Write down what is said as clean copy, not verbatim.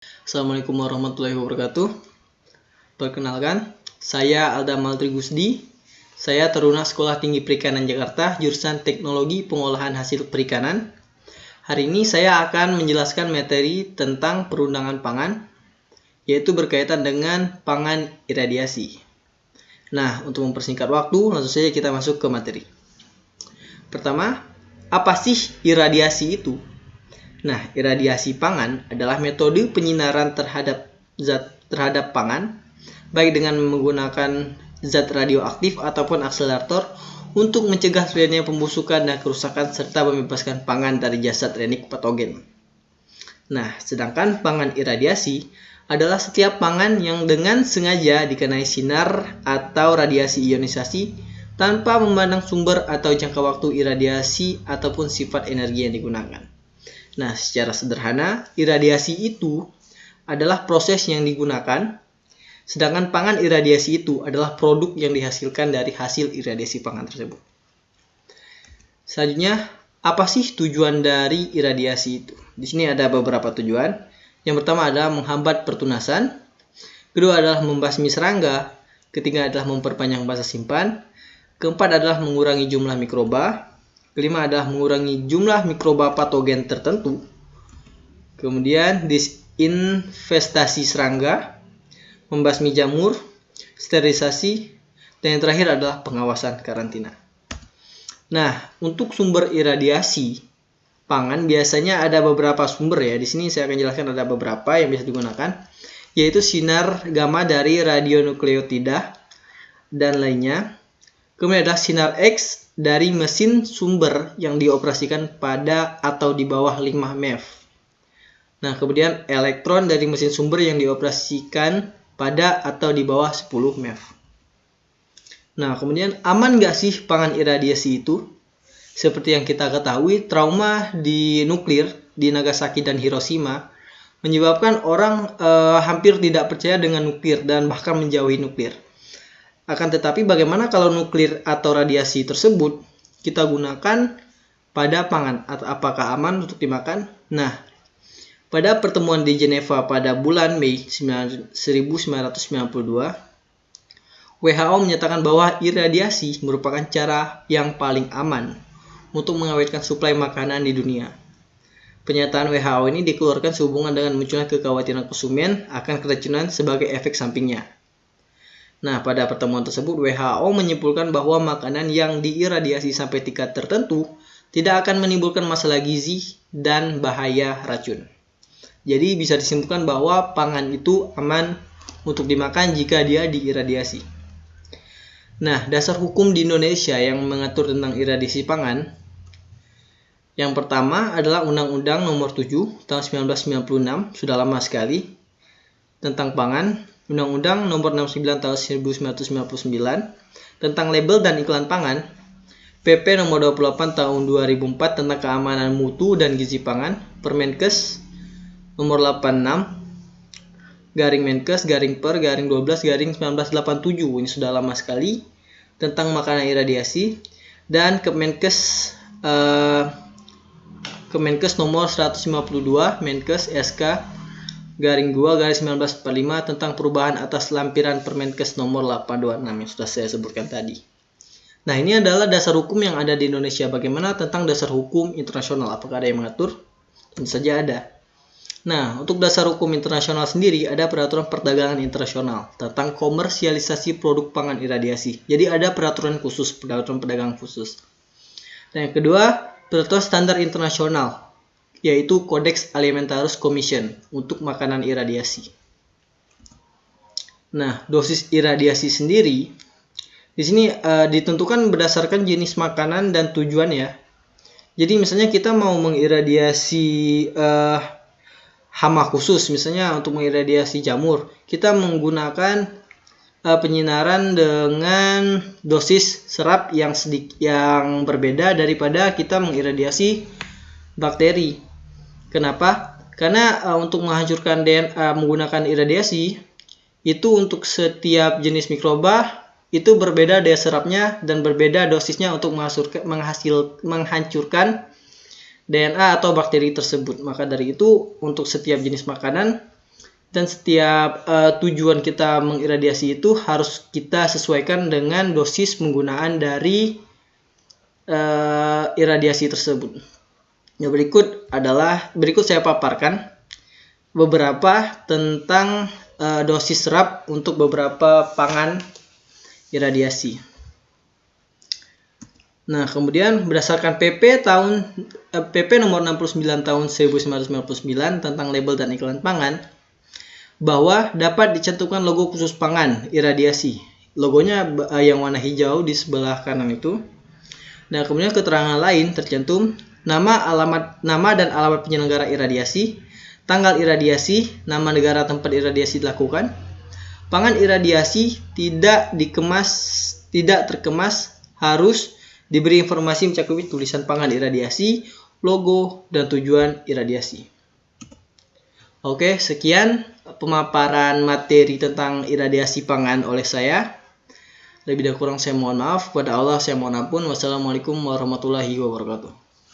Assalamualaikum warahmatullahi wabarakatuh. Perkenalkan, saya Alda Maltri Gusdi. Saya taruna Sekolah Tinggi Perikanan Jakarta, jurusan Teknologi Pengolahan Hasil Perikanan. Hari ini saya akan menjelaskan materi tentang perundangan pangan, yaitu berkaitan dengan pangan iradiasi. Nah, untuk mempersingkat waktu, langsung saja kita masuk ke materi. Pertama, apa sih iradiasi itu? Nah, iradiasi pangan adalah metode penyinaran terhadap pangan, baik dengan menggunakan zat radioaktif ataupun akselerator untuk mencegah terjadinya pembusukan dan kerusakan serta membebaskan pangan dari zat renik patogen. Nah, sedangkan pangan iradiasi adalah setiap pangan yang dengan sengaja dikenai sinar atau radiasi ionisasi tanpa memandang sumber atau jangka waktu iradiasi ataupun sifat energi yang digunakan. Nah, secara sederhana, iradiasi itu adalah proses yang digunakan, sedangkan pangan iradiasi itu adalah produk yang dihasilkan dari hasil iradiasi pangan tersebut. Selanjutnya, apa sih tujuan dari iradiasi itu? Di sini ada beberapa tujuan. Yang pertama adalah menghambat pertunasan, kedua adalah membasmi serangga, ketiga adalah memperpanjang masa simpan, keempat adalah mengurangi jumlah mikroba, kelima adalah mengurangi jumlah mikroba patogen tertentu. Kemudian disinfestasi serangga, membasmi jamur, sterilisasi, dan yang terakhir adalah pengawasan karantina. Nah, untuk sumber iradiasi pangan biasanya ada beberapa sumber ya. Di sini saya akan jelaskan ada beberapa yang bisa digunakan, yaitu sinar gamma dari radionukleotida dan lainnya. Kemudian ada sinar X dari mesin sumber yang dioperasikan pada atau di bawah 5 MeV. Nah, kemudian elektron dari mesin sumber yang dioperasikan pada atau di bawah 10 MeV. Nah, kemudian aman nggak sih pangan iradiasi itu? Seperti yang kita ketahui, trauma di nuklir di Nagasaki dan Hiroshima menyebabkan orang hampir tidak percaya dengan nuklir dan bahkan menjauhi nuklir. Akan tetapi bagaimana kalau nuklir atau radiasi tersebut kita gunakan pada pangan, atau apakah aman untuk dimakan? Nah, pada pertemuan di Geneva pada bulan Mei 1992, WHO menyatakan bahwa iradiasi merupakan cara yang paling aman untuk mengawetkan suplai makanan di dunia. Pernyataan WHO ini dikeluarkan sehubungan dengan munculnya kekhawatiran konsumen akan keracunan sebagai efek sampingnya. Nah, pada pertemuan tersebut WHO menyimpulkan bahwa makanan yang diiradiasi sampai tingkat tertentu tidak akan menimbulkan masalah gizi dan bahaya racun. Jadi bisa disimpulkan bahwa pangan itu aman untuk dimakan jika dia diiradiasi. Nah, dasar hukum di Indonesia yang mengatur tentang iradiasi pangan, yang pertama adalah Undang-Undang Nomor 7 Tahun 1996, sudah lama sekali, tentang pangan. Undang-Undang Nomor 69 Tahun 1999 tentang label dan iklan pangan, PP Nomor 28 Tahun 2004 tentang keamanan mutu dan gizi pangan, Permenkes Nomor 86 Menkes Per 12 1987, ini sudah lama sekali, tentang makanan iradiasi, dan Kemenkes Nomor 152 Menkes SK 2/1945 tentang perubahan atas lampiran Permenkes nomor 826 yang sudah saya sebutkan tadi. Nah, ini adalah dasar hukum yang ada di Indonesia. Bagaimana tentang dasar hukum internasional? Apakah ada yang mengatur? Tentu saja ada. Nah, untuk dasar hukum internasional sendiri ada peraturan perdagangan internasional tentang komersialisasi produk pangan iradiasi. Jadi ada peraturan khusus, peraturan perdagangan khusus. Dan yang kedua, peraturan standar internasional, yaitu Codex Alimentarius Commission untuk makanan iradiasi. Nah, dosis iradiasi sendiri di sini ditentukan berdasarkan jenis makanan dan tujuan ya. Jadi misalnya kita mau mengiradiasi hama khusus, misalnya untuk mengiradiasi jamur, kita menggunakan penyinaran dengan dosis serap yang berbeda daripada kita mengiradiasi bakteri. Kenapa? Karena untuk menghancurkan DNA menggunakan iradiasi itu untuk setiap jenis mikroba itu berbeda daya serapnya dan berbeda dosisnya untuk menghancurkan DNA atau bakteri tersebut. Maka dari itu untuk setiap jenis makanan Dan setiap tujuan kita mengiradiasi itu harus kita sesuaikan dengan dosis penggunaan dari iradiasi tersebut. Yang berikut saya paparkan beberapa tentang dosis serap untuk beberapa pangan iradiasi. Nah, kemudian berdasarkan PP nomor 69 tahun 1999 tentang label dan iklan pangan, bahwa dapat dicantumkan logo khusus pangan iradiasi. Logonya yang warna hijau di sebelah kanan itu. Nah, kemudian keterangan lain tercantum nama dan alamat penyelenggara iradiasi, tanggal iradiasi, nama negara tempat iradiasi dilakukan. Pangan iradiasi tidak terkemas, harus diberi informasi mencakupi tulisan pangan iradiasi, logo, dan tujuan iradiasi. Oke, sekian pemaparan materi tentang iradiasi pangan oleh saya. Lebih dan kurang saya mohon maaf. Kepada Allah saya mohon ampun. Wassalamualaikum warahmatullahi wabarakatuh.